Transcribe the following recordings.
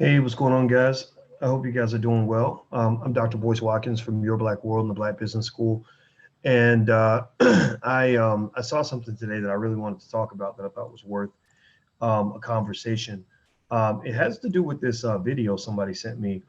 Hey, what's going on, guys? I hope you guys are doing well. I'm Dr. Boyce Watkins from Your Black World and the Black Business School, and I saw something today that I really wanted to talk about that I thought was worth a conversation. It has to do with this video somebody sent me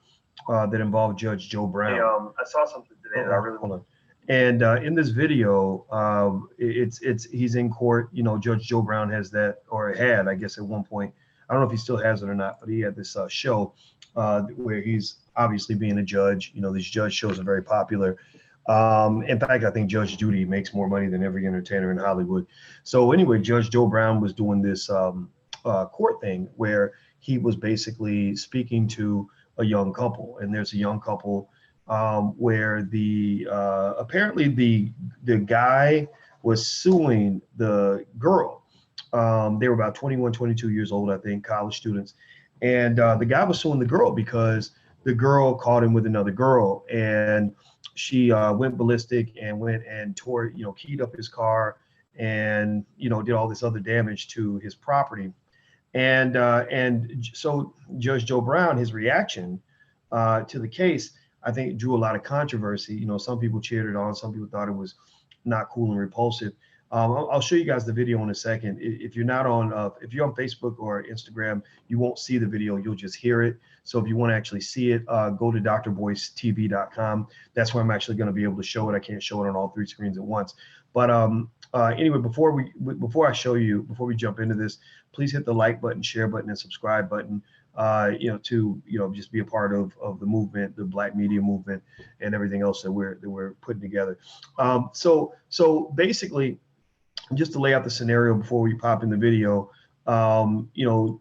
that involved Judge Joe Brown. I saw something today that I really Hold on. And in this video, it's he's in court. You know, Judge Joe Brown has that, or had, I guess, at one point. I don't know if he still has it or not, but he had this show where he's obviously being a judge. You know, these judge shows are very popular. In fact, I think Judge Judy makes more money than every entertainer in Hollywood. So anyway, Judge Joe Brown was doing this court thing where he was basically speaking to a young couple, and there's a young couple where the apparently the guy was suing the girl. They were about 21, 22 years old, I think, college students, and the guy was suing the girl because the girl caught him with another girl, and she went ballistic and went and tore, keyed up his car, and did all this other damage to his property. And so Judge Joe Brown, his reaction to the case, I think drew a lot of controversy. You know, some people cheered it on, some people thought it was not cool and repulsive. I'll show you guys the video in a second. If you're not on, if you're on Facebook or Instagram, you won't see the video, you'll just hear it. So if you want to actually see it, go to drboycetv.com. That's where I'm actually going to be able to show it. I can't show it on all three screens at once. But anyway, before I show you, before we jump into this, please hit the like button, share button, and subscribe button. To just be a part of the movement, the Black media movement, and everything else that we're putting together. So basically, just to lay out the scenario before we pop in the video,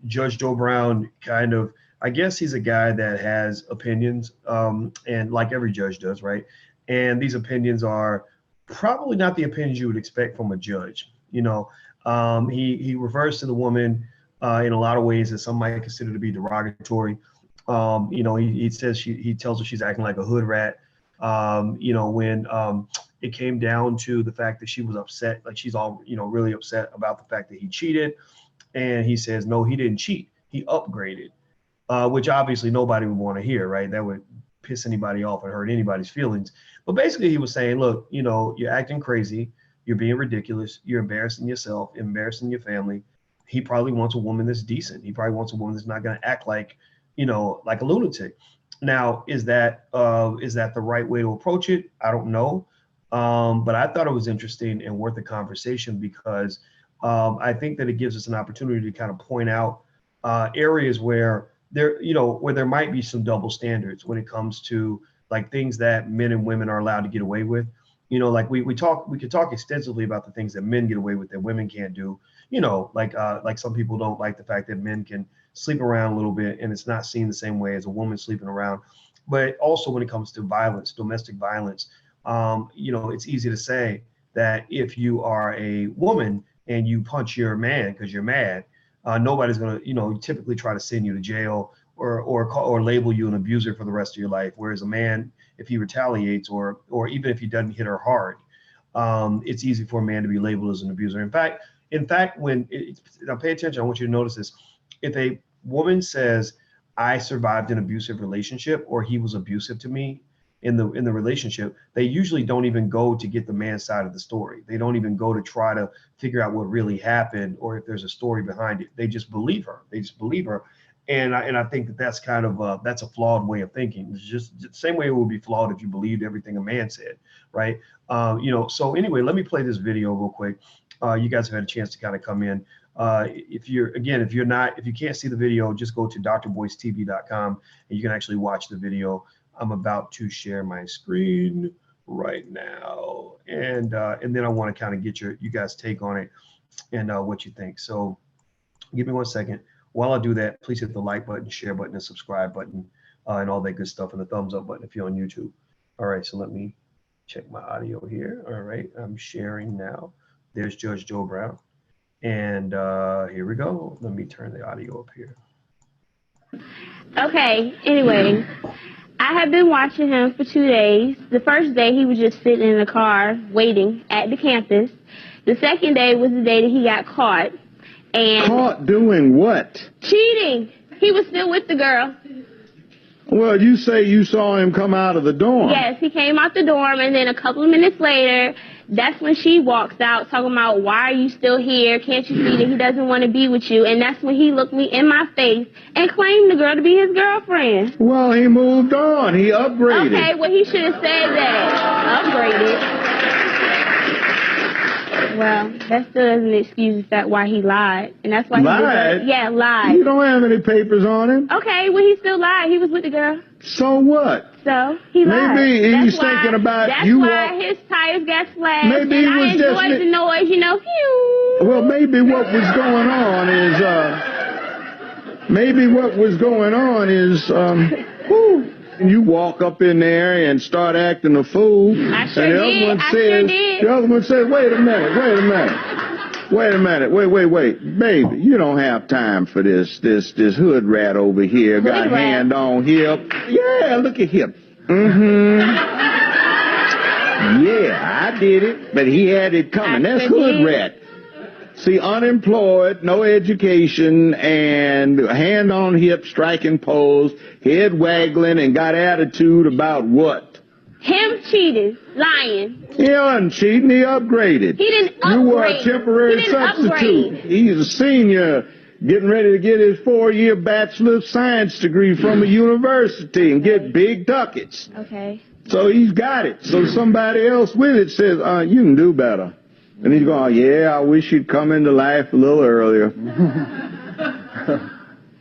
Judge Joe Brown kind of, I guess he's a guy that has opinions, and like every judge does, right? And these opinions are probably not the opinions you would expect from a judge. He refers to the woman in a lot of ways that some might consider to be derogatory. He says he tells her she's acting like a hood rat. When it came down to the fact that she was upset, like she's all, really upset about the fact that he cheated. And he says, no, he didn't cheat. He upgraded, which obviously nobody would want to hear, right? That would piss anybody off and hurt anybody's feelings. But basically he was saying, look, you're acting crazy. You're being ridiculous. You're embarrassing yourself, embarrassing your family. He probably wants a woman that's decent. He probably wants a woman that's not going to act like, like a lunatic. Now, is that the right way to approach it? I don't know. But I thought it was interesting and worth a conversation because I think that it gives us an opportunity to kind of point out areas where there might be some double standards when it comes to like things that men and women are allowed to get away with. Like we could talk extensively about the things that men get away with that women can't do. Like some people don't like the fact that men can sleep around a little bit and it's not seen the same way as a woman sleeping around. But also when it comes to violence, domestic violence, it's easy to say that if you are a woman and you punch your man because you're mad, nobody's going to, typically try to send you to jail or label you an abuser for the rest of your life. Whereas a man, if he retaliates or even if he doesn't hit her hard, it's easy for a man to be labeled as an abuser. In fact, now pay attention, I want you to notice this. If a woman says, I survived an abusive relationship or he was abusive to me in the relationship, they usually don't even go to get the man's side of the story. They don't even go to try to figure out what really happened or if there's a story behind it. They just believe her. And I think that that's kind of that's a flawed way of thinking. It's just the same way it would be flawed if you believed everything a man said, right? So anyway, let me play this video real quick. You guys have had a chance to kind of come in. If you can't see the video, just go to drboycetv.com and you can actually watch the video. I'm about to share my screen right now, and then I want to kind of get you guys' take on it and what you think. So give me 1 second. While I do that, please hit the like button, share button, and subscribe button, and all that good stuff, and the thumbs up button if you're on YouTube. All right, so let me check my audio here. All right, I'm sharing now. There's Judge Joe Brown, and here we go. Let me turn the audio up here. Okay, anyway, I have been watching him for 2 days. The first day, he was just sitting in the car waiting at the campus. The second day was the day that he got caught. And caught doing what? cheating. He was still with the girl. Well, you say you saw him come out of the dorm. Yes, he came out the dorm, and then a couple of minutes later, that's when she walks out talking about, why are you still here? Can't you see that he doesn't want to be with you? And that's when he looked me in my face and claimed the girl to be his girlfriend. Well, he moved on. He upgraded. Okay, well, he should have said that. Upgraded. Well, that still doesn't excuse that why he lied. And that's why lied? Yeah, lied. You don't have any papers on him. Okay, well, he still lied. He was with the girl. So what? So he lied. Maybe he's thinking about that's you. That's why his tires got slashed. Maybe and he I was enjoyed just the noise, you know. Phew. Well, maybe what was going on is, and you walk up in there and start acting a fool. I sure and the did. other one says, the other one says, wait a minute, baby, you don't have time for this hood rat over here. Got hand on hip. Yeah, look at him. Yeah, I did it, but he had it coming. That's hood rat. See, unemployed, no education, and hand on hip, striking pose, head waggling, and got attitude about what? Him cheating, lying. He wasn't cheating, he upgraded. He didn't upgrade. You were a temporary substitute. Upgrade. He's a senior, getting ready to get his 4-year Bachelor of Science degree from a university and get big ducats. Okay. So he's got it. So somebody else with it says, you can do better. And he's going, yeah, I wish you'd come into life a little earlier.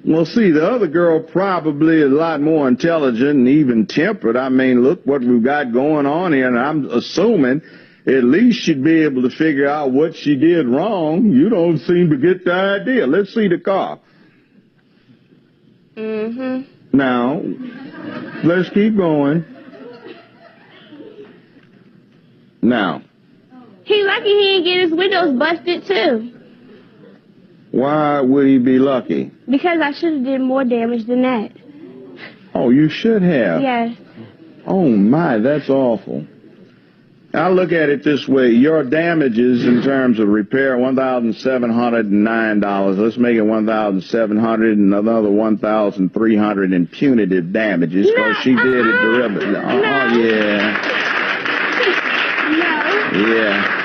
Well, see, the other girl probably is a lot more intelligent and even tempered. I mean, look what we've got going on here, and I'm assuming at least she'd be able to figure out what she did wrong. You don't seem to get the idea. Let's see the car. Now, let's keep going. Now. He lucky he didn't get his windows busted, too. Why would he be lucky? Because I should have did more damage than that. Oh, you should have? Yes. Oh, my, that's awful. I look at it this way. Your damages in terms of repair, $1,709. Let's make it $1,700 and another $1,300 in punitive damages because she did it deliberately. Oh, yeah. Yeah.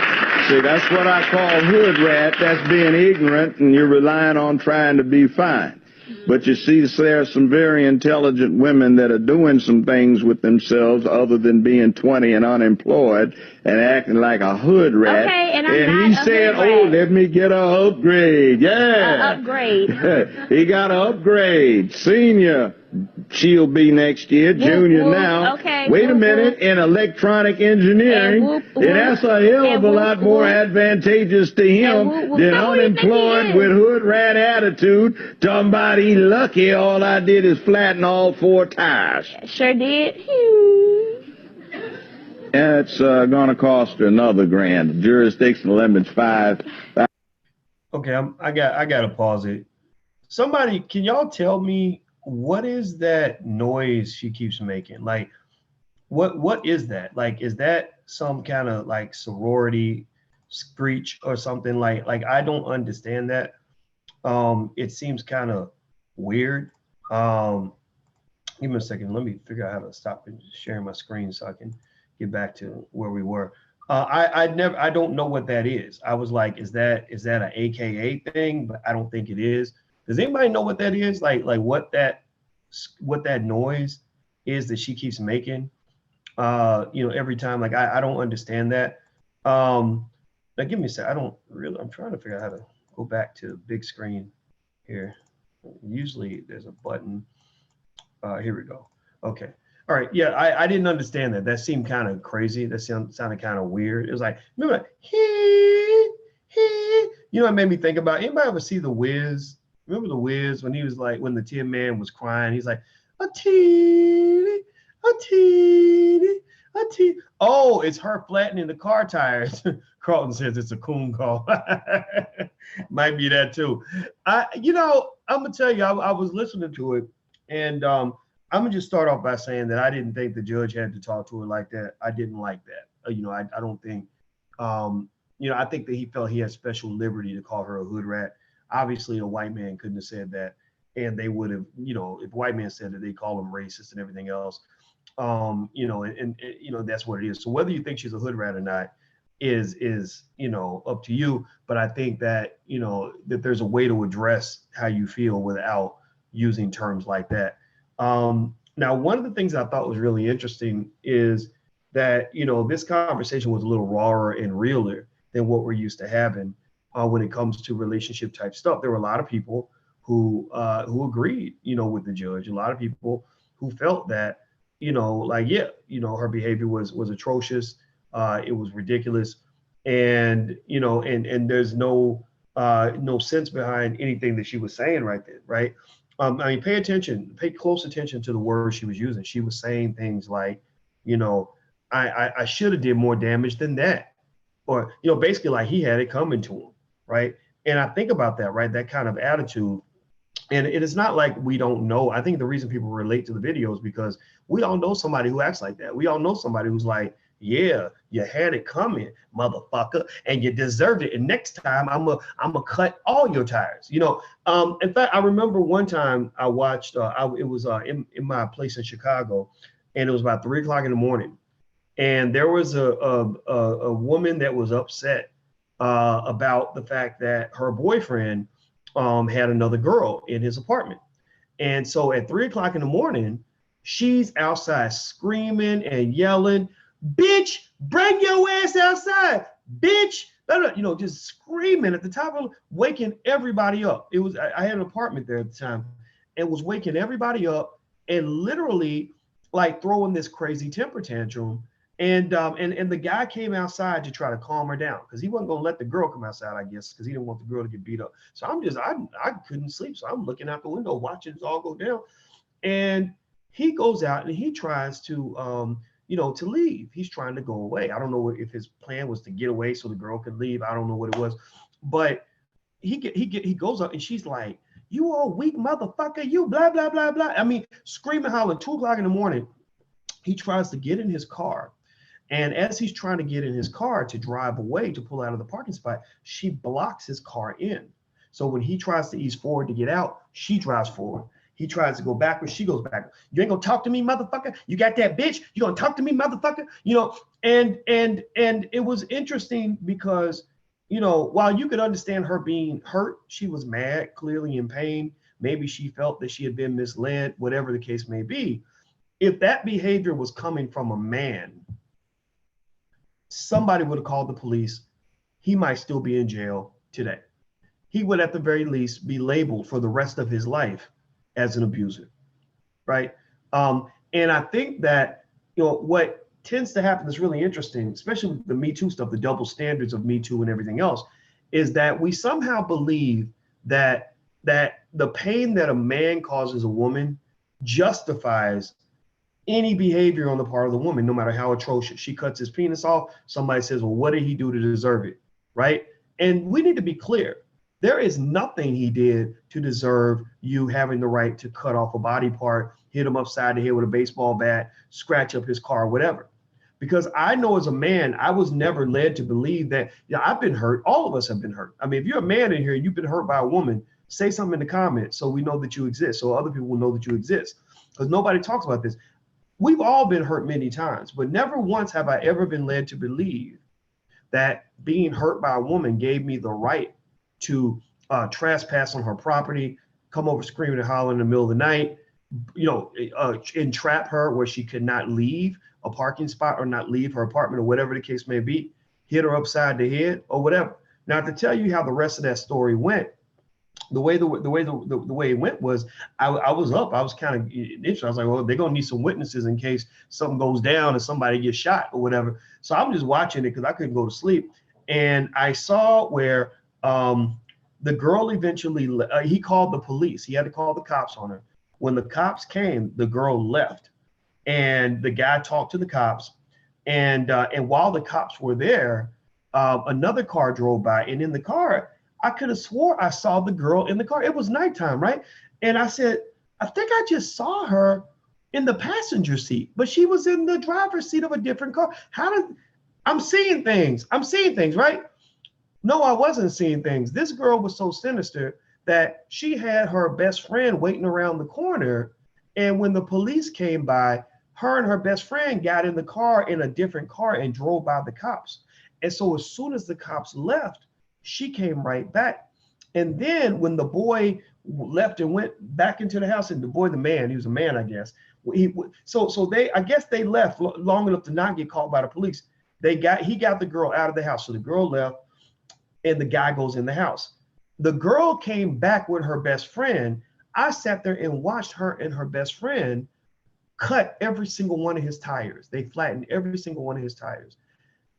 See, that's what I call hood rat. That's being ignorant, and you're relying on trying to be fine. But you see, there are some very intelligent women that are doing some things with themselves other than being 20 and unemployed and acting like a hood rat. Okay, and he said, oh, let me get an upgrade. Yeah. Upgrade. He got an upgrade. Senior. She'll be next year, junior now. Okay. Wait a minute, in electronic engineering, and that's a hell of a lot more advantageous to him than unemployed with hood rat attitude. Talking about he lucky, all I did is flatten all 4 tires. Sure did. It's going to cost her another $1,000. The jurisdiction limit's $5,000. Okay, I got to pause it. Somebody, can y'all tell me, what is that noise she keeps making? Like, what is that? Like, is that some kind of like sorority screech or something? Like I don't understand that. It seems kind of weird. Give me a second. Let me figure out how to stop sharing my screen so I can get back to where we were. I don't know what that is. I was like, is that an AKA thing? But I don't think it is. Does anybody know what that is? Like what that noise is that she keeps making? Every time. Like I don't understand that. Now give me a sec. I'm trying to figure out how to go back to the big screen here. Usually there's a button. Here we go. Okay. All right. Yeah, I didn't understand that. That seemed kind of crazy. That sounded kind of weird. It was like, remember, it made me think about, anybody ever see The Wiz? Remember The Wiz when he was like, when the Tin Man was crying, he's like, a teeny, a teeny, a teeny. Oh, it's her flattening the car tires. Carlton says it's a coon call. Might be that too. I'm gonna tell you, I was listening to it, and I'm gonna just start off by saying that I didn't think the judge had to talk to her like that. I didn't like that. I don't think, I think that he felt he had special liberty to call her a hood rat. Obviously, a white man couldn't have said that. and they would have, you know, if white men said that, they call them racist and everything else. You know, and you know, that's what it is. So whether you think she's a hood rat or not is you know, up to you. But I think that, you know, that there's a way to address how you feel without using terms like that. Now, one of the things I thought was really interesting is that, you know, this conversation was a little rawer and realer than what we're used to having when it comes to relationship type stuff. There were a lot of people who agreed, you know, with the judge. A lot of people who felt that, you know, like, yeah, you know, her behavior was atrocious. It was ridiculous, and you know, and there's no sense behind anything that she was saying right there, right? I mean, pay close attention to the words she was using. She was saying things like, you know, I should have did more damage than that, or you know, basically like he had it coming to him, right? And I think about that, right? That kind of attitude. And it is not like we don't know. I think the reason people relate to the video is because we all know somebody who acts like that. We all know somebody who's like, yeah, you had it coming, motherfucker, and you deserved it. And next time I'm a cut all your tires. You know, in fact, I remember one time I watched, it was in my place in Chicago, and it was about 3 o'clock in the morning. And there was a woman that was upset about the fact that her boyfriend had another girl in his apartment. And so at 3 o'clock in the morning, she's outside screaming and yelling, bitch, bring your ass outside, bitch. You know, just screaming at the top of waking everybody up. It was, I had an apartment there at the time, and was waking everybody up and literally like throwing this crazy temper tantrum. And the guy came outside to try to calm her down because he wasn't going to let the girl come outside, I guess, because he didn't want the girl to get beat up. So I couldn't sleep. So I'm looking out the window, watching it all go down. And he goes out and he tries to, you know, to leave. He's trying to go away. I don't know if his plan was to get away so the girl could leave. I don't know what it was. But he goes up and she's like, you all weak motherfucker, you blah, blah, blah, blah. I mean, screaming, hollering, 2 o'clock in the morning. He tries to get in his car. And as he's trying to get in his car to drive away to pull out of the parking spot, she blocks his car in. So when he tries to ease forward to get out, she drives forward. He tries to go backwards, she goes backwards. You ain't gonna talk to me, motherfucker. You got that bitch? You gonna talk to me, motherfucker? You know, and it was interesting because, you know, while you could understand her being hurt, she was mad, clearly in pain. Maybe she felt that she had been misled, whatever the case may be. If that behavior was coming from a man, somebody would have called the police. He might still be in jail today. He would at the very least be labeled for the rest of his life as an abuser, right? And I think that, you know, what tends to happen is really interesting, especially with the Me Too stuff, the double standards of Me Too and everything else, is that we somehow believe that the pain that a man causes a woman justifies any behavior on the part of the woman, no matter how atrocious. She cuts his penis off. Somebody says, well, what did he do to deserve it? Right? And we need to be clear. There is nothing he did to deserve you having the right to cut off a body part, hit him upside the head with a baseball bat, scratch up his car, whatever. Because I know as a man, I was never led to believe that, yeah, I've been hurt. All of us have been hurt. I mean, if you're a man in here, you've been hurt by a woman, say something in the comments so we know that you exist, so other people will know that you exist. Because nobody talks about this. We've all been hurt many times, but never once have I ever been led to believe that being hurt by a woman gave me the right to trespass on her property, come over screaming and hollering in the middle of the night, you know, entrap her where she could not leave a parking spot or not leave her apartment or whatever the case may be, hit her upside the head or whatever. Now, to tell you how the rest of that story went, the way it went was I was up. I was kind of interested. I was like, well, they're gonna need some witnesses in case something goes down and somebody gets shot or whatever. So I'm just watching it because I couldn't go to sleep, and I saw where the girl eventually he called the police. He had to call the cops on her. When the cops came, the girl left, and the guy talked to the cops, and while the cops were there, another car drove by, and in the car, I could have swore I saw the girl in the car. It was nighttime, right? And I said, I think I just saw her in the passenger seat, but she was in the driver's seat of a different car. I'm seeing things, right? No, I wasn't seeing things. This girl was so sinister that she had her best friend waiting around the corner. And when the police came by, her and her best friend got in the car in a different car and drove by the cops. And so as soon as the cops left, she came right back. And then when the boy left and went back into the house, and the boy, the man, he was a man, I guess. I guess they left long enough to not get caught by the police. He got the girl out of the house. So the girl left and the guy goes in the house. The girl came back with her best friend. I sat there and watched her and her best friend cut every single one of his tires. They flattened every single one of his tires.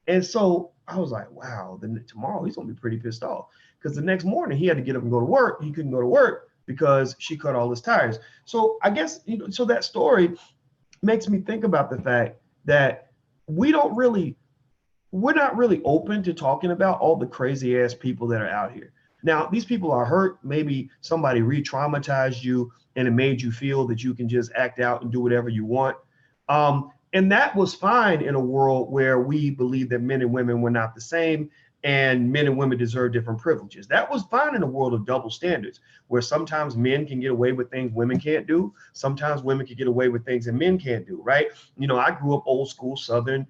And so I was like, wow, then tomorrow he's gonna be pretty pissed off, because the next morning he had to get up and go to work. He couldn't go to work because she cut all his tires. So I guess, so that story makes me think about the fact that we're not really open to talking about all the crazy ass people that are out here. Now, these people are hurt. Maybe somebody re-traumatized you and it made you feel that you can just act out and do whatever you want. And that was fine in a world where we believe that men and women were not the same and men and women deserve different privileges. That was fine in a world of double standards, where sometimes men can get away with things women can't do. Sometimes women can get away with things that men can't do, right? I grew up old school Southern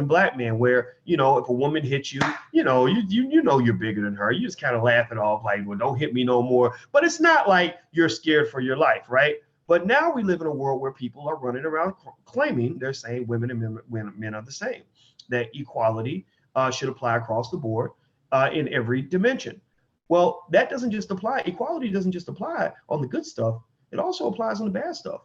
Black man, where, if a woman hits you, you know you're bigger than her. You just kind of laugh it off like, well, don't hit me no more. But it's not like you're scared for your life, right? But now we live in a world where people are running around claiming they're saying women and men are the same, that equality should apply across the board in every dimension. Well, that doesn't just apply. Equality doesn't just apply on the good stuff. It also applies on the bad stuff.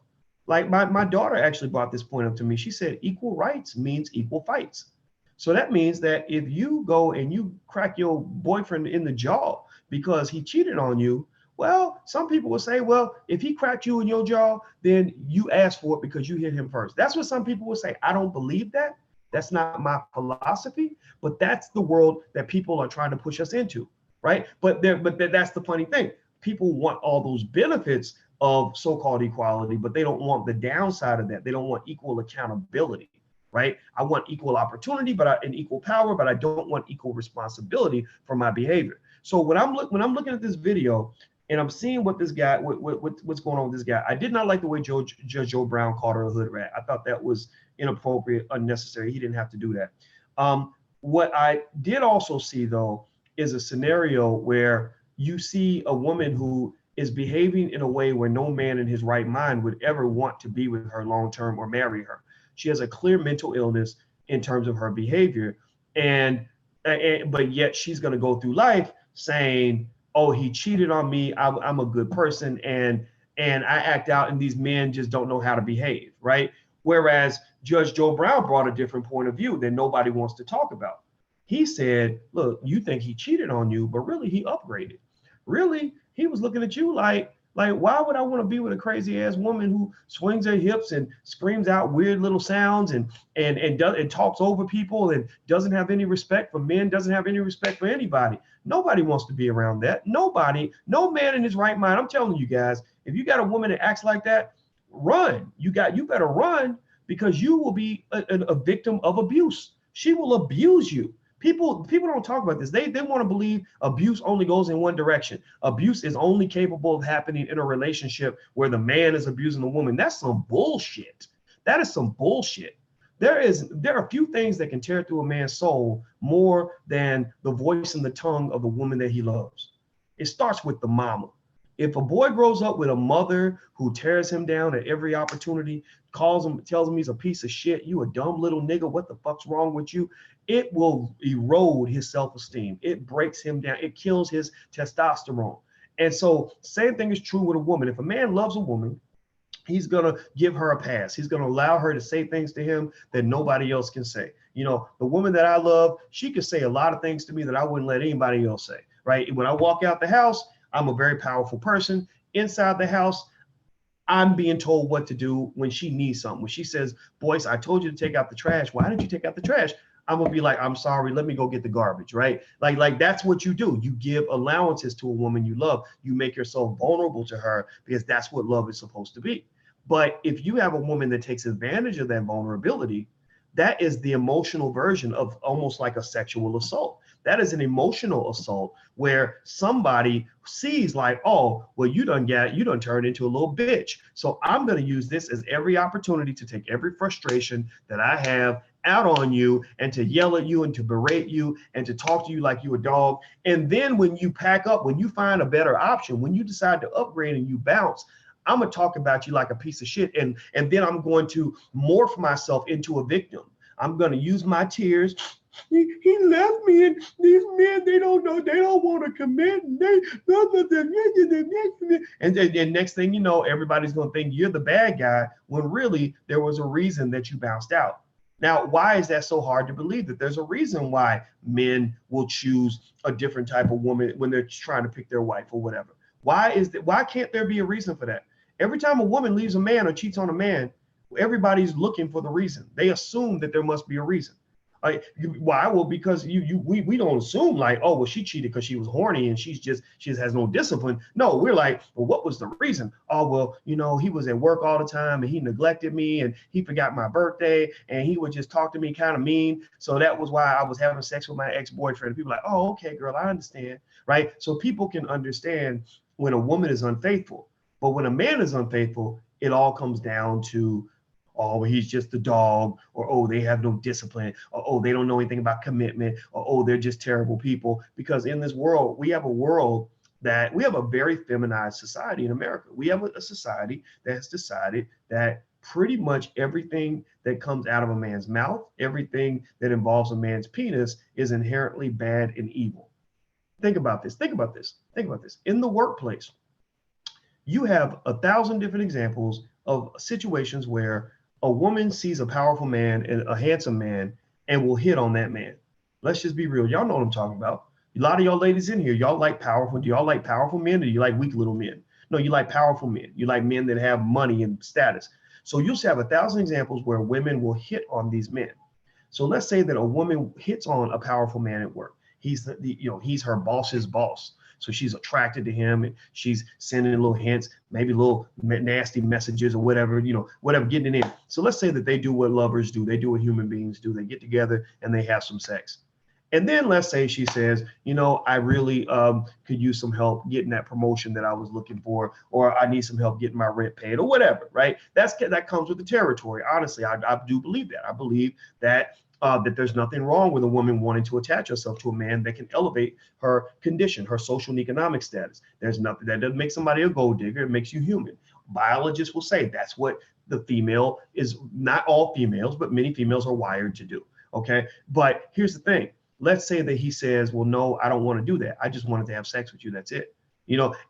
Like my daughter actually brought this point up to me. She said equal rights means equal fights. So that means that if you go and you crack your boyfriend in the jaw because he cheated on you, well, some people will say, well, if he cracked you in your jaw, then you asked for it because you hit him first. That's what some people will say. I don't believe that. That's not my philosophy, but that's the world that people are trying to push us into, right? But that's the funny thing. People want all those benefits of so-called equality, but they don't want the downside of that. They don't want equal accountability, right? I want equal opportunity, and equal power, but I don't want equal responsibility for my behavior. So when I'm looking at this video and I'm seeing what this guy, what's going on with this guy, I did not like the way Judge Joe Brown called her a hood rat. I thought that was inappropriate, unnecessary. He didn't have to do that. What I did also see, though, is a scenario where you see a woman who is behaving in a way where no man in his right mind would ever want to be with her long term or marry her. She has a clear mental illness in terms of her behavior, but yet she's going to go through life saying, oh, he cheated on me, I'm a good person, and I act out, and these men just don't know how to behave, right? Whereas Judge Joe Brown brought a different point of view that nobody wants to talk about. He said, look, you think he cheated on you, but really he upgraded. Really, he was looking at you like why would I want to be with a crazy ass woman who swings her hips and screams out weird little sounds and talks over people and doesn't have any respect for men, doesn't have any respect for anybody. Nobody wants to be around that. Nobody, no man in his right mind. I'm telling you guys, if you got a woman that acts like that, run. You better run, because you will be a victim of abuse. She will abuse you. People don't talk about this. They want to believe abuse only goes in one direction. Abuse is only capable of happening in a relationship where the man is abusing the woman. That's some bullshit. That is some bullshit. There are few things that can tear through a man's soul more than the voice and the tongue of the woman that he loves. It starts with the mama. If a boy grows up with a mother who tears him down at every opportunity, tells him he's a piece of shit, you a dumb little nigga, what the fuck's wrong with you? It will erode his self-esteem. It breaks him down. It kills his testosterone. And so same thing is true with a woman. If a man loves a woman, he's going to give her a pass. He's going to allow her to say things to him that nobody else can say. The woman that I love, she could say a lot of things to me that I wouldn't let anybody else say, right? When I walk out the house, I'm a very powerful person. Inside the house, I'm being told what to do when she needs something. When she says, Boyce, I told you to take out the trash. Why didn't you take out the trash? I'm going to be like, I'm sorry, let me go get the garbage, right? Like that's what you do. You give allowances to a woman you love. You make yourself vulnerable to her, because that's what love is supposed to be. But if you have a woman that takes advantage of that vulnerability, that is the emotional version of almost like a sexual assault. That is an emotional assault where somebody sees like, oh, well, you done turned into a little bitch. So I'm going to use this as every opportunity to take every frustration that I have out on you and to yell at you and to berate you and to talk to you like you a dog. And then when you pack up, when you find a better option, when you decide to upgrade and you bounce, I'm going to talk about you like a piece of shit. And then I'm going to morph myself into a victim. I'm going to use my tears. He left me, and these men, they don't know, they don't want to commit. And next thing you know, everybody's going to think you're the bad guy when really there was a reason that you bounced out. Now, why is that so hard to believe? That there's a reason why men will choose a different type of woman when they're trying to pick their wife or whatever. Why is that? Why can't there be a reason for that? Every time a woman leaves a man or cheats on a man, everybody's looking for the reason. They assume that there must be a reason. Why? Well, because we don't assume like, oh, well, she cheated because she was horny and she just has no discipline. No, we're like, well, what was the reason? Oh, well, he was at work all the time and he neglected me and he forgot my birthday and he would just talk to me kind of mean. So that was why I was having sex with my ex-boyfriend. And people are like, oh, okay, girl, I understand, right? So people can understand when a woman is unfaithful, but when a man is unfaithful, it all comes down to, oh, he's just a dog, or oh, they have no discipline, or oh, they don't know anything about commitment, or oh, they're just terrible people. Because in this world, we have a very feminized society in America. We have a society that has decided that pretty much everything that comes out of a man's mouth, everything that involves a man's penis is inherently bad and evil. Think about this. In the workplace, you have 1,000 different examples of situations where a woman sees a powerful man and a handsome man and will hit on that man. Let's just be real. Y'all know what I'm talking about. A lot of y'all ladies in here, y'all like powerful. Do y'all like powerful men or do you like weak little men? No, you like powerful men. You like men that have money and status. So you'll have 1,000 examples where women will hit on these men. So let's say that a woman hits on a powerful man at work. He's he's her boss's boss. So she's attracted to him and she's sending little hints, maybe little nasty messages or whatever, getting it in. So let's say that they do what lovers do. They do what human beings do. They get together and they have some sex. And then let's say she says, I really could use some help getting that promotion that I was looking for, or I need some help getting my rent paid or whatever, right? That comes with the territory. Honestly, I do believe that. I believe that that there's nothing wrong with a woman wanting to attach herself to a man that can elevate her condition, her social and economic status. There's nothing that doesn't make somebody a gold digger. It makes you human. Biologists will say that's what the female is. Not all females, but many females are wired to do. Okay. But here's the thing. Let's say that he says, well, no, I don't want to do that. I just wanted to have sex with you. That's it.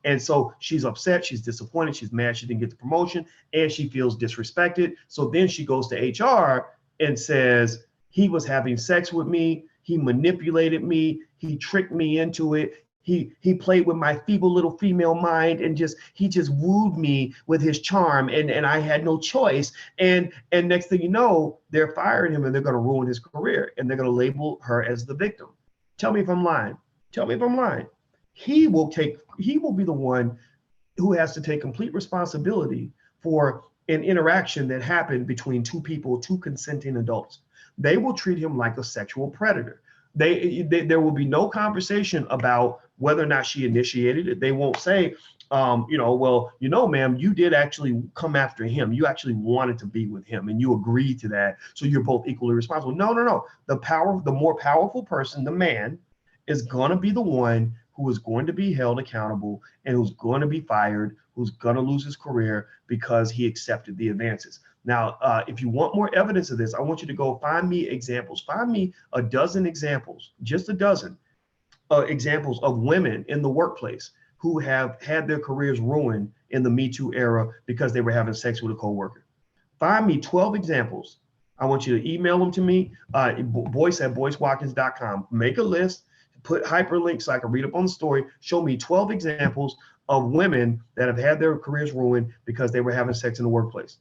And so she's upset. She's disappointed. She's mad. She didn't get the promotion and she feels disrespected. So then she goes to HR and says, he was having sex with me. He manipulated me. He tricked me into it. He played with my feeble little female mind and he just wooed me with his charm and I had no choice. And next thing you know, they're firing him and they're going to ruin his career and they're going to label her as the victim. Tell me if I'm lying. He will be the one who has to take complete responsibility for an interaction that happened between two people, two consenting adults. They will treat him like a sexual predator. There will be no conversation about whether or not she initiated it. They won't say, well, ma'am, you did actually come after him. You actually wanted to be with him and you agreed to that. So you're both equally responsible. No. The more powerful person, the man, is going to be the one who is going to be held accountable and who's going to be fired, who's going to lose his career because he accepted the advances. Now, if you want more evidence of this, I want you to go find me examples. Find me a dozen examples, just a dozen examples of women in the workplace who have had their careers ruined in the Me Too era because they were having sex with a coworker. Find me 12 examples. I want you to email them to me, boyce@boycewatkins.com. Make a list, put hyperlinks so I can read up on the story. Show me 12 examples of women that have had their careers ruined because they were having sex in the workplace.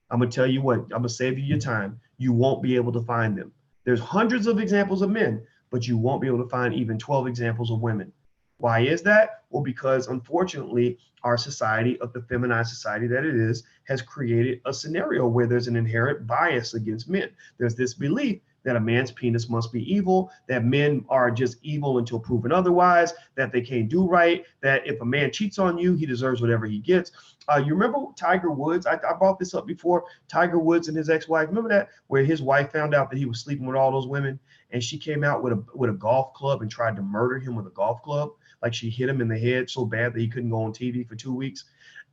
I'm going to tell you what, I'm going to save you your time. You won't be able to find them. There's hundreds of examples of men, but you won't be able to find even 12 examples of women. Why is that? Well, because unfortunately, our society, of the feminized society that it is, has created a scenario where there's an inherent bias against men. There's this belief that a man's penis must be evil, that men are just evil until proven otherwise, that they can't do right, that if a man cheats on you, he deserves whatever he gets. You remember Tiger Woods? I brought this up before. Tiger Woods and his ex-wife. Remember that, where his wife found out that he was sleeping with all those women, and she came out with a golf club and tried to murder him with a golf club. Like, she hit him in the head so bad that he couldn't go on TV for 2 weeks.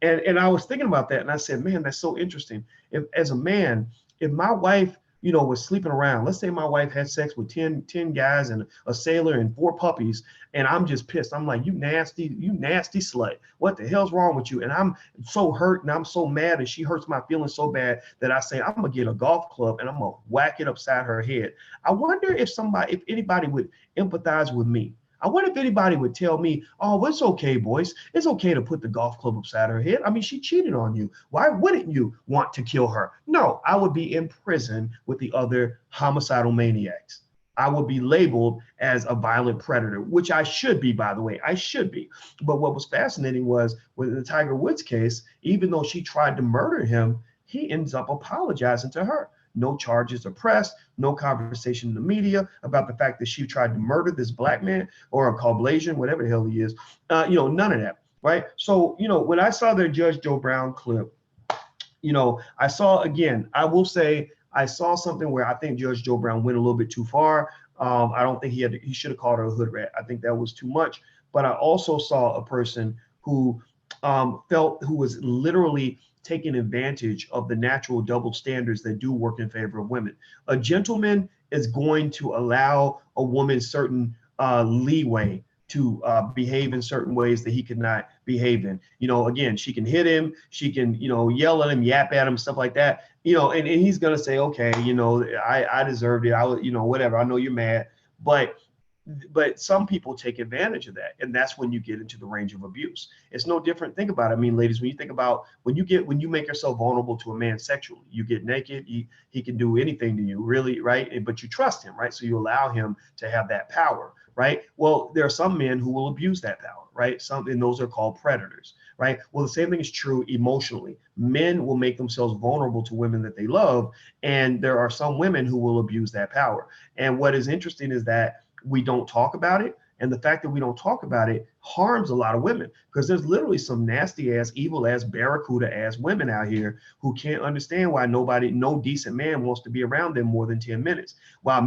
And I was thinking about that, and I said, man, that's so interesting. If, as a man, if my wife, was sleeping around, let's say my wife had sex with 10 guys and a sailor and 4 puppies, and I'm just pissed. I'm like, you nasty slut. What the hell's wrong with you? And I'm so hurt and I'm so mad, and she hurts my feelings so bad that I say, I'm gonna get a golf club and I'm gonna whack it upside her head. I wonder if anybody would empathize with me. I wonder if anybody would tell me, oh, it's okay, boys. It's okay to put the golf club upside her head. I mean, she cheated on you. Why wouldn't you want to kill her? No, I would be in prison with the other homicidal maniacs. I would be labeled as a violent predator, which I should be, by the way. I should be. But what was fascinating was with the Tiger Woods case, even though she tried to murder him, he ends up apologizing to her. No charges are pressed, no conversation in the media about the fact that she tried to murder this black man or a Caucasian, whatever the hell he is. None of that, right? So, when I saw the Judge Joe Brown clip, I saw, again, I will say, I saw something where I think Judge Joe Brown went a little bit too far. I don't think he should have called her a hood rat. I think that was too much. But I also saw a person who who was literally taking advantage of the natural double standards that do work in favor of women. A gentleman is going to allow a woman certain leeway to behave in certain ways that he could not behave in. Again, she can hit him, she can, yell at him, yap at him, stuff like that. And he's gonna say, okay, I deserved it. Whatever. I know you're mad, but some people take advantage of that, and that's when you get into the range of abuse. It's no different. Think about it. I mean, ladies, when you think about when you make yourself vulnerable to a man sexually, you get naked, he can do anything to you, really, right? But you trust him, right? So you allow him to have that power, right? Well, there are some men who will abuse that power, right? And those are called predators, right? Well, the same thing is true emotionally. Men will make themselves vulnerable to women that they love, and there are some women who will abuse that power. And what is interesting is that we don't talk about it. And the fact that we don't talk about it harms a lot of women, because there's literally some nasty ass, evil ass, barracuda ass women out here who can't understand why no decent man wants to be around them more than 10 minutes. Why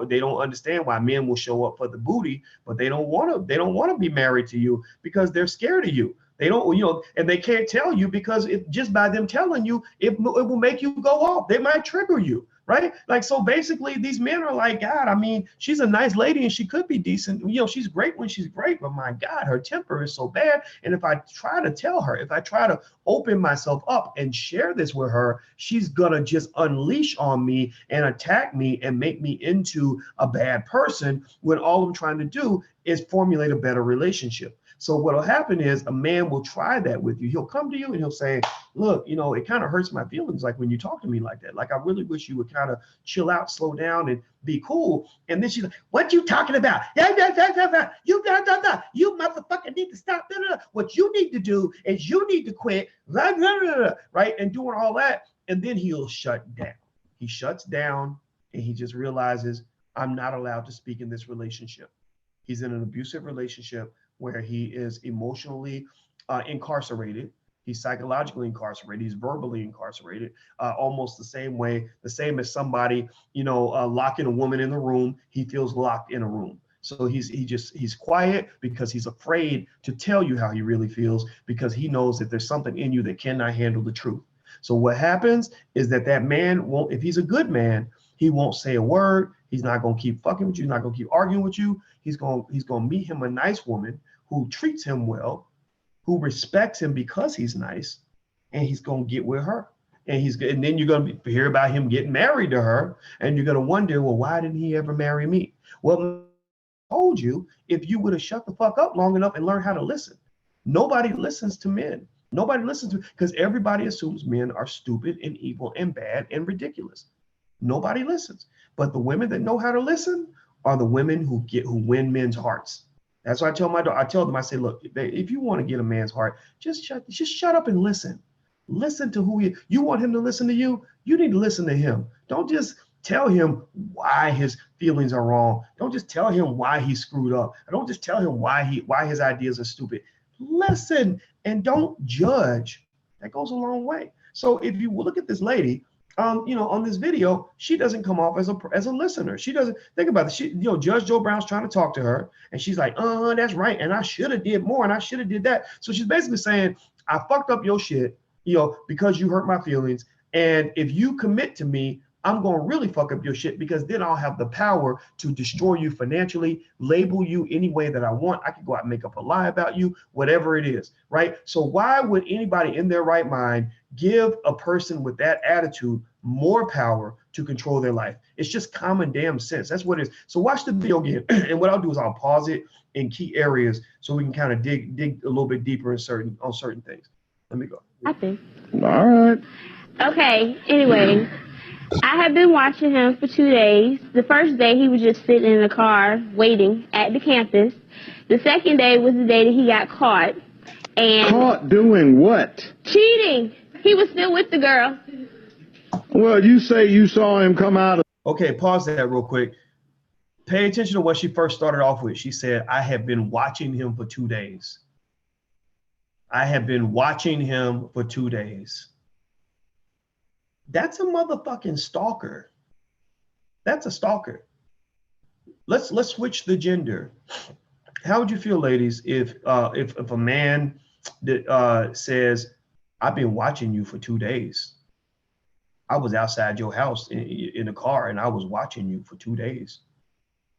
they don't understand why men will show up for the booty, but they don't want to be married to you because they're scared of you. They don't, and they can't tell you because just by them telling you, it will make you go off. They might trigger you. Right? Like, so basically these men are like, God, I mean, she's a nice lady and she could be decent. She's great when she's great, but my God, her temper is so bad. And if I try to tell her, if I try to open myself up and share this with her, she's going to just unleash on me and attack me and make me into a bad person when all I'm trying to do is formulate a better relationship. So what'll happen is a man will try that with you. He'll come to you and he'll say, look, it kind of hurts my feelings like when you talk to me like that. Like, I really wish you would kind of chill out, slow down, and be cool. And then she's like, what you talking about? You motherfucker need to stop. What you need to do is you need to quit, right? And doing all that. And then he'll shut down. He shuts down and he just realizes, I'm not allowed to speak in this relationship. He's in an abusive relationship where he is emotionally incarcerated. He's psychologically incarcerated. He's verbally incarcerated, almost the same as somebody, locking a woman in the room. He feels locked in a room. So he's quiet because he's afraid to tell you how he really feels, because he knows that there's something in you that cannot handle the truth. So what happens is that man won't, if he's a good man, he won't say a word. He's not going to keep fucking with you. He's not going to keep arguing with you. He's going to meet him a nice woman who treats him well, who respects him because he's nice, and he's going to get with her. And then you're going to hear about him getting married to her, and you're going to wonder, well, why didn't he ever marry me? Well, I told you, if you would have shut the fuck up long enough and learned how to listen. Nobody listens to men. Nobody listens to, because everybody assumes men are stupid and evil and bad and ridiculous. Nobody listens. But the women that know how to listen are the women who win men's hearts. That's why I tell my daughter, I tell them, I say, look, if you want to get a man's heart, just shut up and listen. Listen to who you want him to listen to you. You need to listen to him. Don't just tell him why his feelings are wrong. Don't just tell him why he screwed up. Don't just tell him why his ideas are stupid. Listen and don't judge. That goes a long way. So if you look at this lady, on this video, she doesn't come off as a listener. She doesn't think about it. Judge Joe Brown's trying to talk to her, and she's like, that's right, and I should have did more, and I should have did that. So she's basically saying, I fucked up your shit, because you hurt my feelings, and if you commit to me, I'm going to really fuck up your shit, because then I'll have the power to destroy you financially, label you any way that I want. I can go out and make up a lie about you, whatever it is, right? So why would anybody in their right mind give a person with that attitude more power to control their life? It's just common damn sense. That's what it is. So watch the video again. And what I'll do is I'll pause it in key areas so we can kind of dig a little bit deeper on certain things. Let me go. All right. Okay, anyway, I have been watching him for 2 days. The first day, he was just sitting in the car waiting at the campus. The second day was the day that he got caught. And caught doing what? Cheating. He was still with the girl. Well, you say you saw him come out of... Okay, pause that real quick. Pay attention to what she first started off with. She said, I have been watching him for 2 days. I have been watching him for 2 days. That's a motherfucking stalker. That's a stalker. Let's switch the gender. How would you feel, ladies, if a man that says, I've been watching you for 2 days. I was outside your house in a car, and I was watching you for 2 days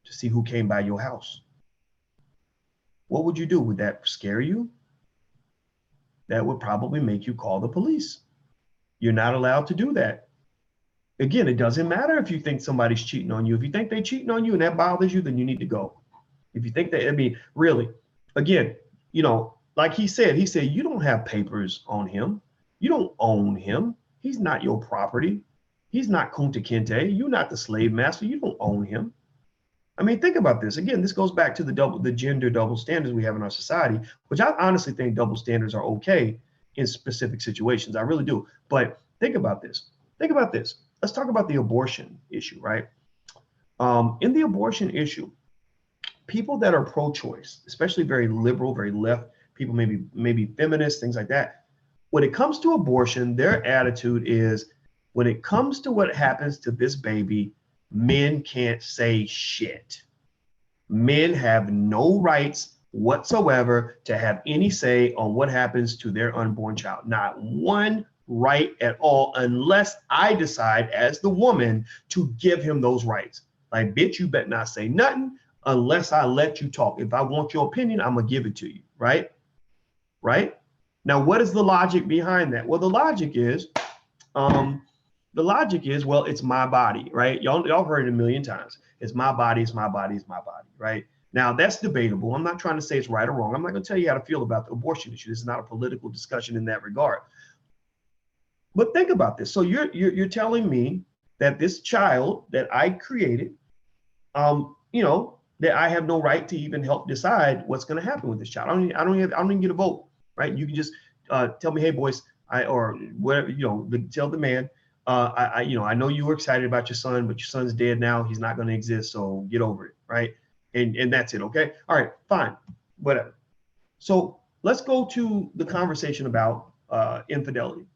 to see who came by your house. What would you do? Would that scare you? That would probably make you call the police. You're not allowed to do that. Again, it doesn't matter if you think somebody's cheating on you. If you think they're cheating on you and that bothers you, then you need to go. If you think that, really, again, like he said, you don't have papers on him. You don't own him. He's not your property. He's not Kunta Kinte. You're not the slave master. You don't own him. Think about this. Again, this goes back to the gender double standards we have in our society, which I honestly think double standards are okay in specific situations. I really do. But think about this. Let's talk about the abortion issue, right? In the abortion issue, people that are pro-choice, especially very liberal, very left, people maybe feminists, things like that. When it comes to abortion, their attitude is, when it comes to what happens to this baby, men can't say shit. Men have no rights whatsoever to have any say on what happens to their unborn child. Not one right at all, unless I decide as the woman to give him those rights. Like, bitch, you better not say nothing unless I let you talk. If I want your opinion, I'm gonna give it to you, right? Right? Now, what is the logic behind that? Well, the logic is, well, it's my body, right? Y'all heard it a million times. It's my body, it's my body, it's my body, right? Now, that's debatable. I'm not trying to say it's right or wrong. I'm not going to tell you how to feel about the abortion issue. This is not a political discussion in that regard. But think about this. So you're telling me that this child that I created, that I have no right to even help decide what's going to happen with this child. I don't even get a vote, right? You can just tell me, hey, boys, or whatever, tell the man, I know you were excited about your son, but your son's dead now. He's not going to exist. So get over it, right? And that's it. Okay. All right, fine, whatever. So let's go to the conversation about infidelity.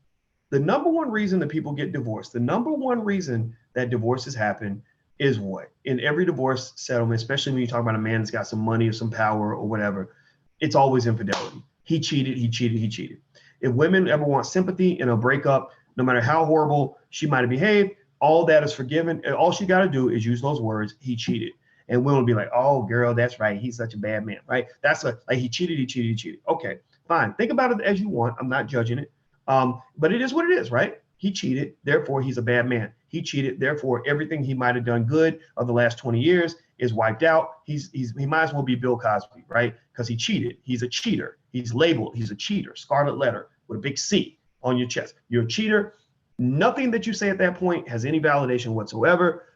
The number one reason that people get divorced, the number one reason that divorces happen is what? In every divorce settlement, especially when you talk about a man that's got some money or some power or whatever, it's always infidelity. He cheated, he cheated, he cheated. If women ever want sympathy in a breakup, no matter how horrible she might have behaved, all that is forgiven. And all she got to do is use those words, he cheated. And women will be like, oh, girl, that's right. He's such a bad man, right? That's like he cheated, he cheated, he cheated. Okay, fine. Think about it as you want. I'm not judging it. But it is what it is, right? He cheated, therefore he's a bad man. He cheated, therefore everything he might have done good of the last 20 years is wiped out. He might as well be Bill Cosby, right? Because he cheated. He's a cheater. He's labeled. He's a cheater. Scarlet letter with a big C on your chest. You're a cheater. Nothing that you say at that point has any validation whatsoever.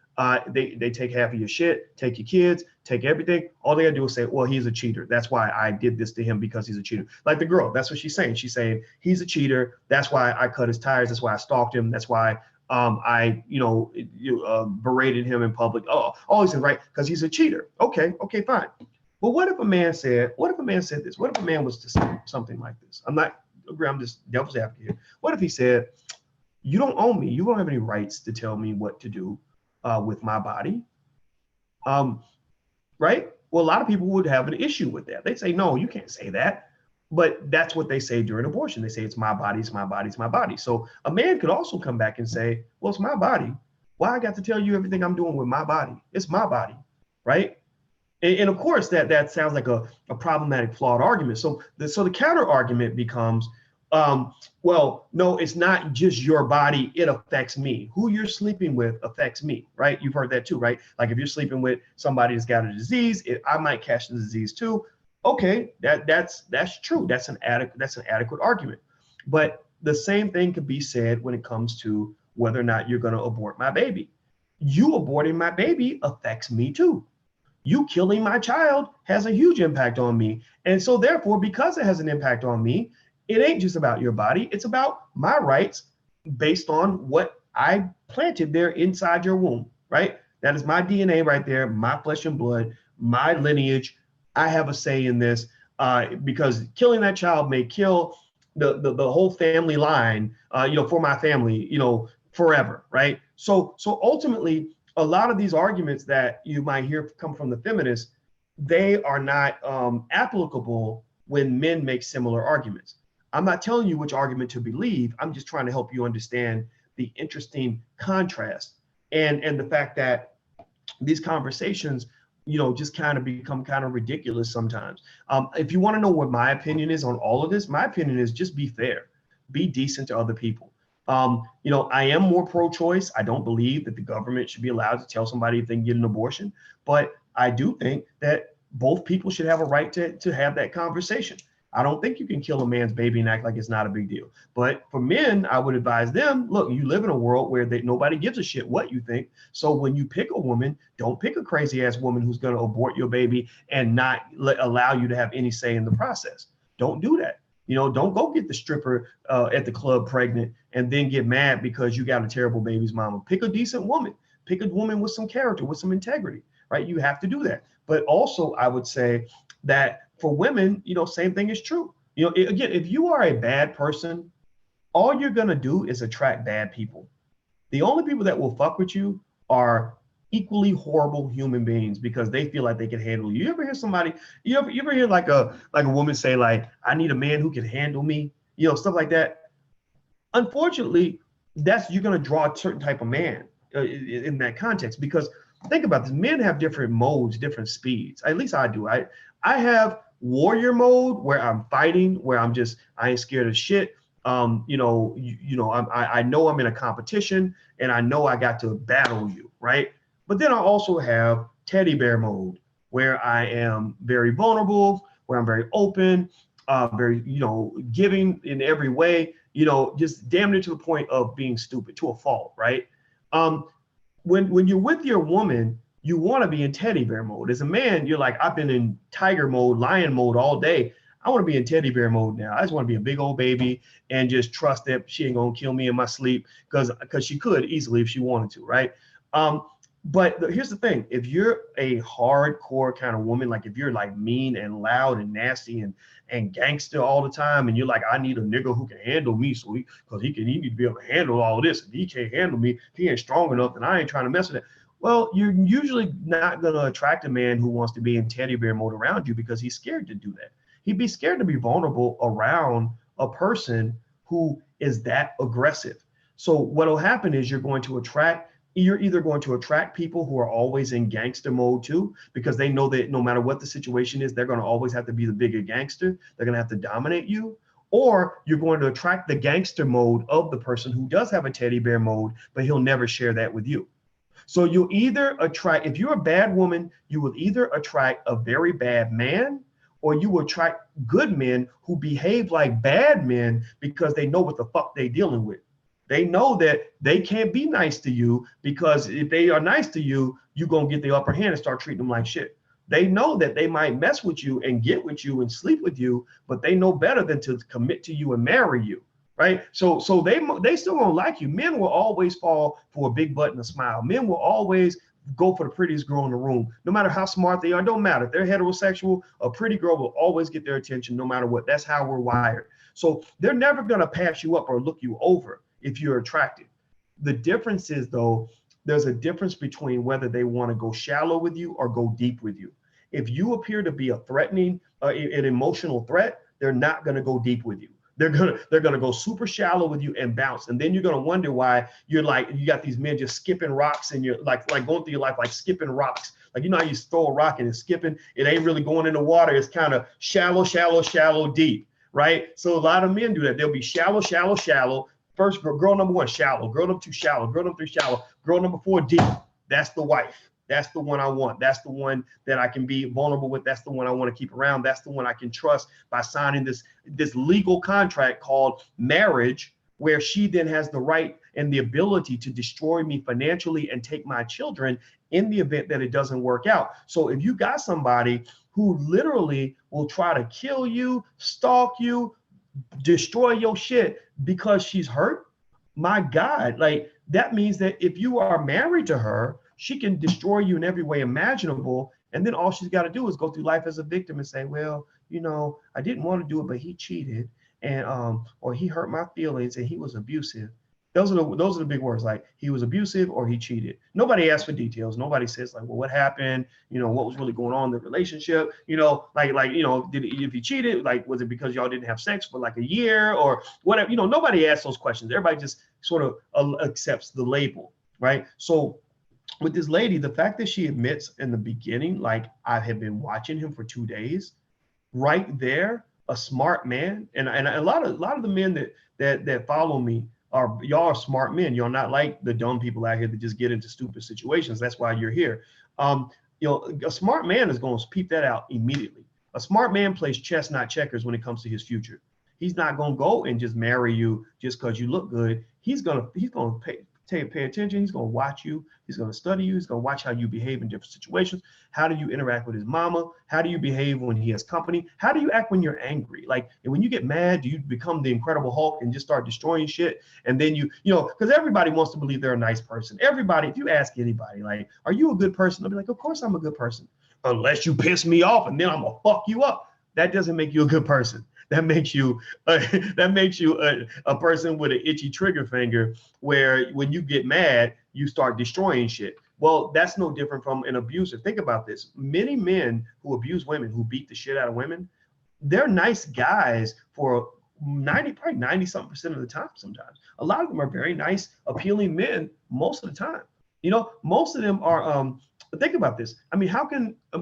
They take half of your shit, take your kids, take everything. All they gotta do is say, well, he's a cheater. That's why I did this to him, because he's a cheater. Like the girl, that's what she's saying. She's saying he's a cheater. That's why I cut his tires. That's why I stalked him. That's why I, berated him in public. Oh, he said, right, because he's a cheater. Okay, fine. But what if a man said this? What if a man was to say something like this? I'm just devil's advocate here. What if he said, you don't own me. You don't have any rights to tell me what to do with my body. Right? Well, a lot of people would have an issue with that. They'd say, no, you can't say that. But that's what they say during abortion. They say, it's my body, it's my body, it's my body. So a man could also come back and say, well, it's my body. Why I got to tell you everything I'm doing with my body? It's my body, right? And of course, that sounds like a problematic, flawed argument. So the counter argument becomes, well, no, it's not just your body. It affects me. Who you're sleeping with affects me, right? You've heard that too, right? Like if you're sleeping with somebody that's got a disease, I might catch the disease too. Okay, that's true. That's an adequate argument. But the same thing could be said when it comes to whether or not you're going to abort my baby. You aborting my baby affects me too. You killing my child has a huge impact on me. And so therefore, because it has an impact on me, it ain't just about your body. It's about my rights based on what I planted there inside your womb, right? That is my DNA right there, my flesh and blood, my lineage. I have a say in this because killing that child may kill the whole family line, for my family, forever, right? So ultimately, a lot of these arguments that you might hear come from the feminists, they are not applicable when men make similar arguments. I'm not telling you which argument to believe. I'm just trying to help you understand the interesting contrast and the fact that these conversations, just kind of become kind of ridiculous sometimes. If you want to know what my opinion is on all of this, my opinion is just be fair, be decent to other people. I am more pro-choice. I don't believe that the government should be allowed to tell somebody if they can get an abortion, but I do think that both people should have a right to have that conversation. I don't think you can kill a man's baby and act like it's not a big deal. But for men, I would advise them, look, you live in a world where nobody gives a shit what you think. So when you pick a woman, don't pick a crazy ass woman who's going to abort your baby and not allow you to have any say in the process. Don't do that. Don't go get the stripper at the club pregnant and then get mad because you got a terrible baby's mama. Pick a decent woman. Pick a woman with some character, with some integrity, right? You have to do that. But also, I would say that for women, same thing is true. Again, if you are a bad person, all you're going to do is attract bad people. The only people that will fuck with you are equally horrible human beings because they feel like they can handle you. You ever hear somebody, you ever hear like a woman say like, I need a man who can handle me, stuff like that. Unfortunately, you're going to draw a certain type of man in that context, because think about this, men have different modes, different speeds. At least I do. I have warrior mode where I'm fighting, where I ain't scared of shit. I know I'm in a competition and I know I got to battle you, right? But then I also have teddy bear mode where I am very vulnerable, where I'm very open, very, giving in every way, just damn near to the point of being stupid, to a fault, right? When you're with your woman, you want to be in teddy bear mode. As a man, you're like, I've been in tiger mode, lion mode all day. I want to be in teddy bear mode now. I just want to be a big old baby and just trust that she ain't gonna kill me in my sleep because she could easily if she wanted to, right? But here's the thing: if you're a hardcore kind of woman, like if you're like mean and loud and nasty and gangster all the time, and you're like, I need a nigga who can handle me, because he need to be able to handle all this. If he can't handle me, if he ain't strong enough, then I ain't trying to mess with it. Well, you're usually not going to attract a man who wants to be in teddy bear mode around you because he's scared to do that. He'd be scared to be vulnerable around a person who is that aggressive. So what'll happen is you're either going to attract people who are always in gangster mode too, because they know that no matter what the situation is, they're going to always have to be the bigger gangster. They're going to have to dominate you. Or you're going to attract the gangster mode of the person who does have a teddy bear mode, but he'll never share that with you. So you'll either attract, if you're a bad woman, you will either attract a very bad man, or you will attract good men who behave like bad men because they know what the fuck they're dealing with. They know that they can't be nice to you because if they are nice to you, you're going to get the upper hand and start treating them like shit. They know that they might mess with you and get with you and sleep with you, but they know better than to commit to you and marry you. right? So they still gonna like you. Men will always fall for a big butt and a smile. Men will always go for the prettiest girl in the room, no matter how smart they are. Don't matter if they're heterosexual. A pretty girl will always get their attention, no matter what. That's how we're wired. So they're never gonna pass you up or look you over if you're attractive. The difference is, though, there's a difference between whether they want to go shallow with you or go deep with you. If you appear to be a threatening, an emotional threat, they're not going to go deep with you. They're gonna go super shallow with you and bounce, and then you're gonna wonder why you got these men just skipping rocks, and you're like going through your life like skipping rocks. Like, you know how you throw a rock and it's skipping, it ain't really going in the water. It's kind of shallow, deep, right? So a lot of men do that. They'll be shallow. First, girl number one, shallow. Girl number two, shallow. Girl number three, shallow. Girl number four, deep. That's the wife. That's the one I want. That's the one that I can be vulnerable with. That's the one I want to keep around. That's the one I can trust by signing this legal contract called marriage, where she then has the right and the ability to destroy me financially and take my children in the event that it doesn't work out. So if you got somebody who literally will try to kill you, stalk you, destroy your shit because she's hurt, my God, like, that means that if you are married to her, she can destroy you in every way imaginable. And then all she's got to do is go through life as a victim and say, well, you know, I didn't want to do it, but he cheated, and or he hurt my feelings and he was abusive. Those are the big words, like he was abusive or he cheated. Nobody asks for details. Nobody says, like, well, what happened? You know, what was really going on in the relationship? You know, like you know, if he cheated, like, was it because y'all didn't have sex for like a year or whatever? You know, nobody asks those questions. Everybody just sort of accepts the label, right? So with this lady, the fact that she admits in the beginning, like, I have been watching him for 2 days, right there, a smart man, and a lot of the men that follow me y'all are smart men. You're not like the dumb people out here that just get into stupid situations. That's why you're here. You know, a smart man is going to peep that out immediately. A smart man plays chess, not checkers, when it comes to his future. He's not going to go and just marry you just because you look good. He's going to pay attention. He's going to watch you. He's going to study you. He's going to watch how you behave in different situations. How do you interact with his mama? How do you behave when he has company? How do you act when you're angry? Like, and when you get mad, do you become the Incredible Hulk and just start destroying shit? And then you know, because everybody wants to believe they're a nice person. Everybody, if you ask anybody, like, are you a good person? They'll be like, of course I'm a good person. Unless you piss me off and then I'm going to fuck you up. That doesn't make you a good person. That makes you a person with an itchy trigger finger, where when you get mad, you start destroying shit. Well, that's no different from an abuser. Think about this. Many men who abuse women, who beat the shit out of women, they're nice guys for probably 90-something% of the time sometimes. A lot of them are very nice, appealing men most of the time. You know, most of them are, think about this. I mean, how can a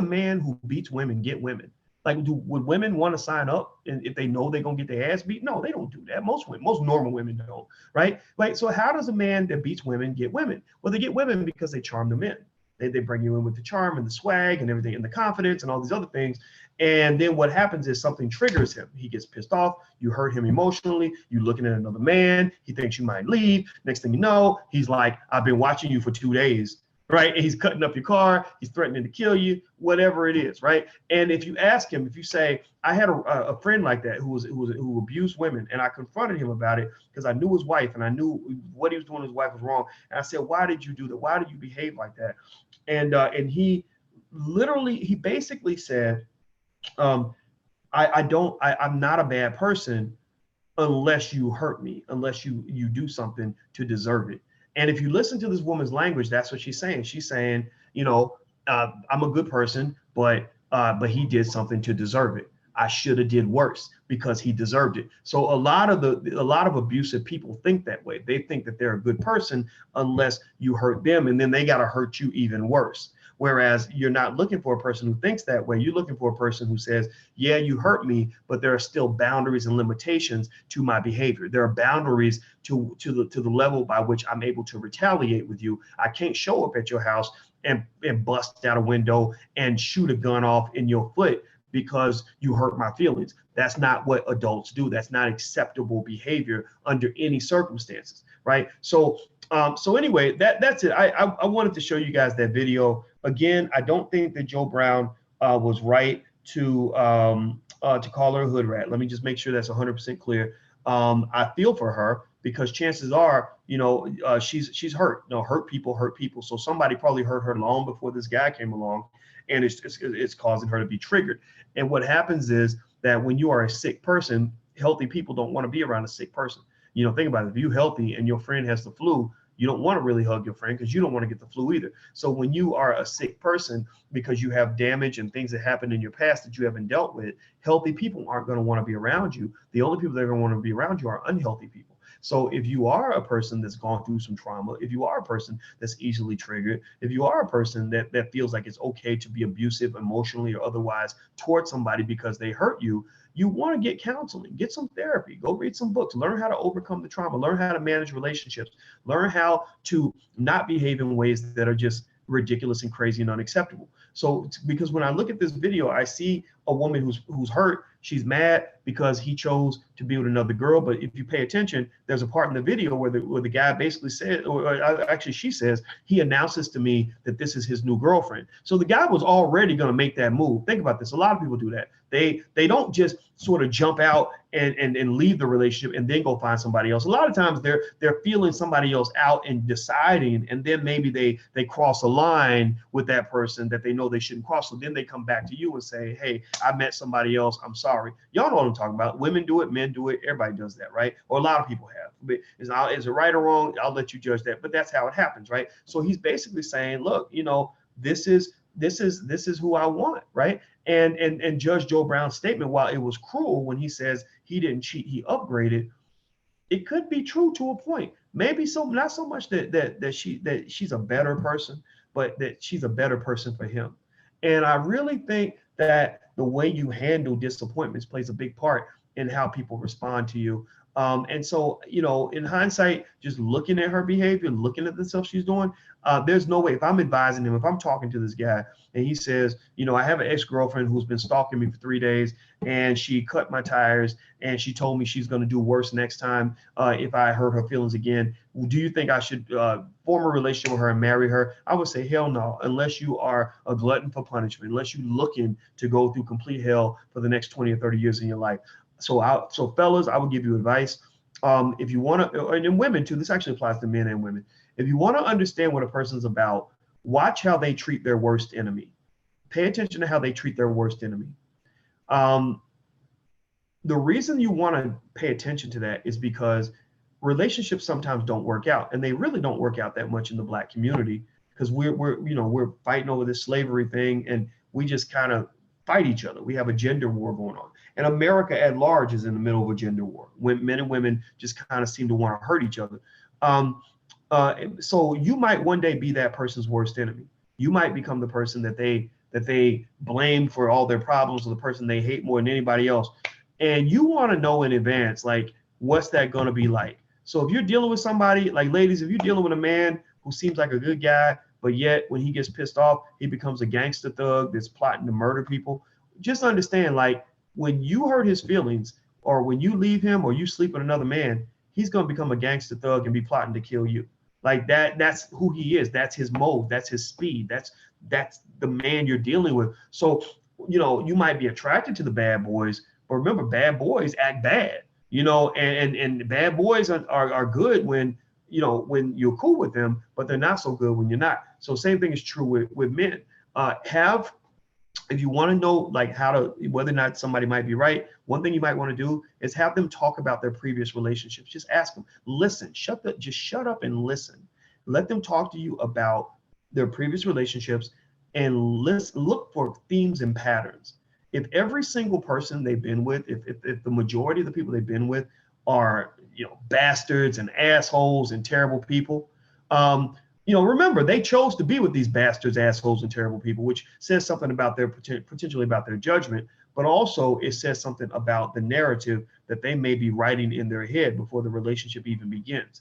man who beats women get women? Like, would women want to sign up if they know they're going to get their ass beat? No, they don't do that. Most normal women don't, right? Like, so how does a man that beats women get women? Well, they get women because they charm them in. They bring you in with the charm and the swag and everything and the confidence and all these other things. And then what happens is something triggers him. He gets pissed off. You hurt him emotionally. You're looking at another man. He thinks you might leave. Next thing you know, he's like, I've been watching you for 2 days. Right? And he's cutting up your car. He's threatening to kill you, whatever it is. Right? And if you ask him, if you say, I had a friend like that who abused women, and I confronted him about it because I knew his wife and I knew what he was doing to his wife was wrong. And I said, why did you do that? Why did you behave like that? And he basically said, I'm not a bad person unless you hurt me, unless you do something to deserve it. And if you listen to this woman's language, that's what she's saying. She's saying, you know, I'm a good person, but he did something to deserve it. I should have did worse because he deserved it. So a lot of abusive people think that way. They think that they're a good person unless you hurt them, and then they got to hurt you even worse. Whereas you're not looking for a person who thinks that way. You're looking for a person who says, yeah, you hurt me, but there are still boundaries and limitations to my behavior. There are boundaries to the level by which I'm able to retaliate with you. I can't show up at your house and bust out a window and shoot a gun off in your foot because you hurt my feelings. That's not what adults do. That's not acceptable behavior under any circumstances, right? So anyway, that's it. I wanted to show you guys that video. Again, I don't think that Joe Brown was right to call her a hood rat. Let me just make sure that's 100% clear. I feel for her because chances are, she's hurt. Hurt people. So somebody probably hurt her long before this guy came along, and it's causing her to be triggered. And what happens is that when you are a sick person, healthy people don't want to be around a sick person. Think about it. If you're healthy and your friend has the flu, you don't want to really hug your friend because you don't want to get the flu either. So when you are a sick person because you have damage and things that happened in your past that you haven't dealt with, healthy people aren't going to want to be around you. The only people that are going to want to be around you are unhealthy people. So if you are a person that's gone through some trauma, if you are a person that's easily triggered, if you are a person that feels like it's okay to be abusive emotionally or otherwise towards somebody because they hurt you, you want to get counseling, get some therapy, go read some books, learn how to overcome the trauma, learn how to manage relationships, learn how to not behave in ways that are just ridiculous and crazy and unacceptable. So because when I look at this video, I see a woman who's hurt. She's mad because he chose to be with another girl. But if you pay attention, there's a part in the video where the guy basically said, or actually she says, he announces to me that this is his new girlfriend. So the guy was already going to make that move. Think about this. A lot of people do that. They don't just sort of jump out and leave the relationship and then go find somebody else. A lot of times they're feeling somebody else out and deciding, and then maybe they cross a line with that person that they know they shouldn't cross. So then they come back to you and say, hey, I met somebody else. I'm sorry. Y'all know what I'm talking about. Women do it, men do it. Everybody does that, right? Or a lot of people have. But is it right or wrong? I'll let you judge that. But that's how it happens, right? So he's basically saying, look, this is who I want, right? And Judge Joe Brown's statement, while it was cruel when he says he didn't cheat, he upgraded, it could be true to a point. Maybe not so much that she's a better person, but that she's a better person for him. And I really think that the way you handle disappointments plays a big part in how people respond to you. And so, in hindsight, just looking at her behavior, looking at the stuff she's doing, there's no way. If I'm advising him, if I'm talking to this guy and he says, I have an ex-girlfriend who's been stalking me for 3 days and she cut my tires and she told me she's going to do worse next time if I hurt her feelings again. Do you think I should form a relationship with her and marry her? I would say, hell no, unless you are a glutton for punishment, unless you're looking to go through complete hell for the next 20 or 30 years in your life. So fellas, I would give you advice. If you want to, and women too, this actually applies to men and women. If you want to understand what a person's about, watch how they treat their worst enemy. Pay attention to how they treat their worst enemy. The reason you want to pay attention to that is because relationships sometimes don't work out, and they really don't work out that much in the Black community because we're fighting over this slavery thing, and we just kind of fight each other. We have a gender war going on. And America at large is in the middle of a gender war. When men and women just kind of seem to want to hurt each other. So you might one day be that person's worst enemy. You might become the person that they blame for all their problems, or the person they hate more than anybody else. And you want to know in advance, like, what's that going to be like? So if you're dealing with somebody, like ladies, if you're dealing with a man who seems like a good guy, but yet when he gets pissed off, he becomes a gangster thug that's plotting to murder people, just understand, like, when you hurt his feelings, or when you leave him, or you sleep with another man, he's going to become a gangster thug and be plotting to kill you. Like that's who he is. That's his mode. That's his speed. That's the man you're dealing with. So, you might be attracted to the bad boys, but remember, bad boys act bad, and bad boys are good when you're cool with them, but they're not so good when you're not. So same thing is true with men. If you want to know, like, whether or not somebody might be right, one thing you might want to do is have them talk about their previous relationships. Just ask them, listen, just shut up and listen. Let them talk to you about their previous relationships and look for themes and patterns. If every single person they've been with, if the majority of the people they've been with are, bastards and assholes and terrible people, remember, they chose to be with these bastards, assholes, and terrible people, which says something about potentially about their judgment, but also it says something about the narrative that they may be writing in their head before the relationship even begins.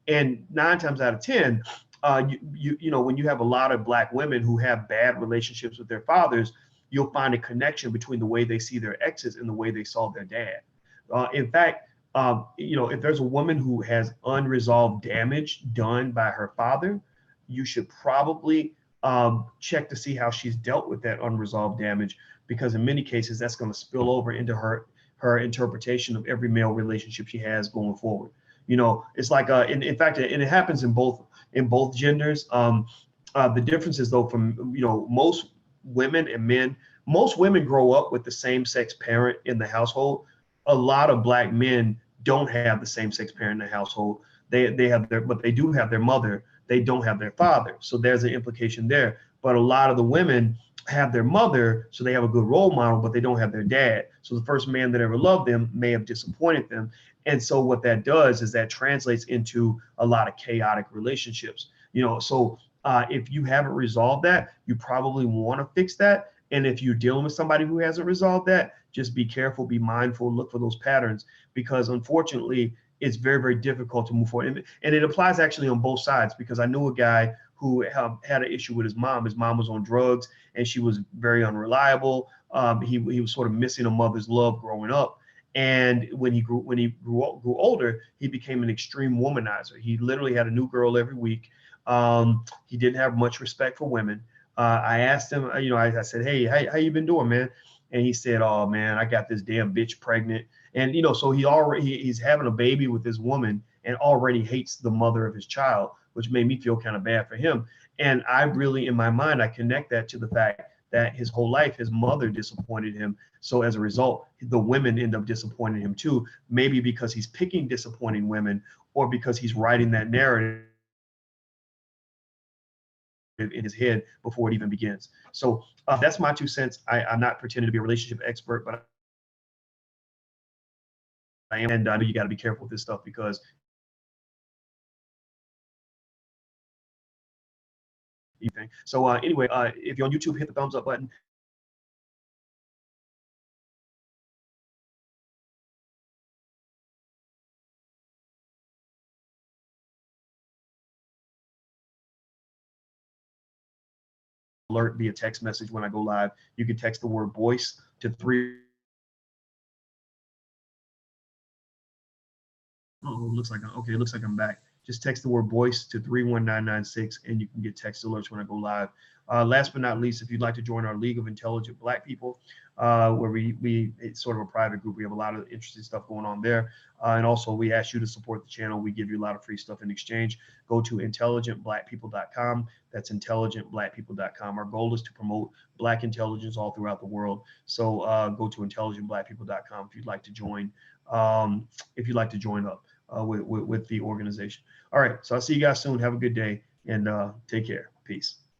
And 9 times out of 10, when you have a lot of Black women who have bad relationships with their fathers, you'll find a connection between the way they see their exes and the way they saw their dad. In fact, if there's a woman who has unresolved damage done by her father, you should probably check to see how she's dealt with that unresolved damage, because in many cases that's going to spill over into her her interpretation of every male relationship she has going forward. It's like in fact, and it happens in both genders. The difference is though from most women and men, most women grow up with the same sex parent in the household. A lot of black men don't have the same sex parent in the household. They have but they do have their mother. They don't have their father. So there's an implication there. But a lot of the women have their mother, so they have a good role model, but they don't have their dad. So the first man that ever loved them may have disappointed them. And so what that does is that translates into a lot of chaotic relationships. So if you haven't resolved that, you probably want to fix that. And if you're dealing with somebody who hasn't resolved that, just be careful, be mindful, look for those patterns, because unfortunately, it's very, very difficult to move forward. And it applies actually on both sides, because I knew a guy who had an issue with his mom. His mom was on drugs and she was very unreliable. He was sort of missing a mother's love growing up. And when he grew older, he became an extreme womanizer. He literally had a new girl every week. He didn't have much respect for women. I asked him, I said, hey, how you been doing, man? And he said, oh man, I got this damn bitch pregnant. And so he's having a baby with this woman and already hates the mother of his child, which made me feel kind of bad for him. And I really, in my mind, I connect that to the fact that his whole life, his mother disappointed him. So as a result, the women end up disappointing him too, maybe because he's picking disappointing women or because he's writing that narrative in his head before it even begins. So that's my 2 cents. I'm not pretending to be a relationship expert, but I am. And I know you got to be careful with this stuff because so anyway, if you're on YouTube, hit the thumbs up button. Alert via text message when I go live. You can text the word voice to 3. Oh, it looks like I'm back. Just text the word voice to 31996 and you can get text alerts when I go live. Last but not least, if you'd like to join our League of Intelligent Black People, where it's sort of a private group. We have a lot of interesting stuff going on there. And also we ask you to support the channel. We give you a lot of free stuff in exchange. Go to intelligentblackpeople.com. That's intelligentblackpeople.com. Our goal is to promote Black intelligence all throughout the world. So go to intelligentblackpeople.com if you'd like to join. Up with the organization. All right, so I'll see you guys soon. Have a good day and take care. Peace.